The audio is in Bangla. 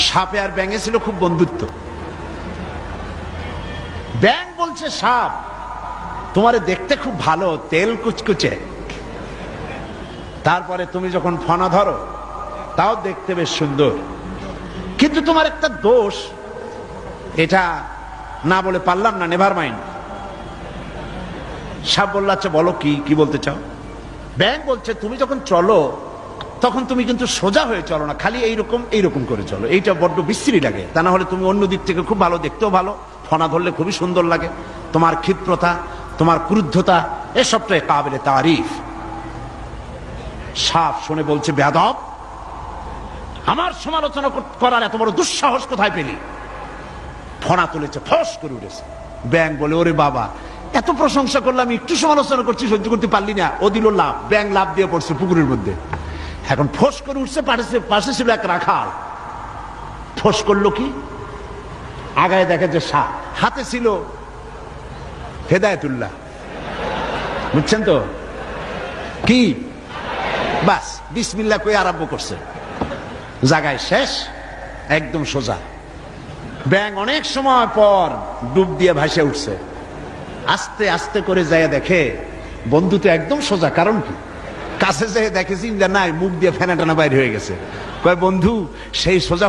সাপে আর ব্যাঙে ছিল খুব বন্ধুত্ব। ব্যাঙ বলছে সাপ, তোমারে দেখতে খুব ভালো, তেল কুচকুচে, তারপরে তুমি যখন ফনা ধরো তাও দেখতে বেশ সুন্দর, কিন্তু তোমার একটা দোষ, এটা না বলে পারলাম না, নেভার মাইন্ড। সাপ বলল আচ্ছা বলো, কি বলতে চাও? ব্যাঙ বলছে তুমি যখন চলো তখন তুমি কিন্তু সোজা হয়ে চলো না, খালি এইরকম করে চলো, এইটা বড্ড বিশ্রী লাগে। তা না হলে তুমি অন্য দিক থেকে খুব ভালো, দেখতেও ভালো, ফনা ধরলে খুবই সুন্দর লাগে, তোমার ক্ষিপ্রতা, তোমার ক্রুদ্ধতা এসবটাই কাবিলে তারিফ। সাপ শুনে বলছে বেয়াদব, আমার সমালোচনা করার এত বড় দুঃসাহস কোথায় পেলি? ফনা তুলেছে, ফস করে উঠেছে। ব্যাঙ বলে ওরে বাবা, এত প্রশংসা করলাম, একটু সমালোচনা করছি, সহ্য করতে পারলি না? ও দিল লাভ, ব্যাঙ লাভ দিয়ে পড়ছে পুকুরের মধ্যে। এখন ফোস করে উঠছে, পাশে ছিল এক রাখাল। ফোস করলো কি, আগায় দেখে যে সাপ, হাতে ছিল হেদায়েতুল্লাহ, বুঝছেন তো কি? বাস বিসমিল্লাহ কই আরম্ভ করছে, জায়গায় শেষ, একদম সোজা। ব্যাঙ অনেক সময় পর ডুব দিয়ে ভাসে উঠছে, আস্তে আস্তে করে যায় দেখে বন্ধু তো একদম সোজা। কারণ কি? কাছে যেয়ে দেখে চিন্তা নাই, মুখ দিয়ে ফেনা টানা বাইর হয়ে গেছে। কয় বন্ধু সেই সোজা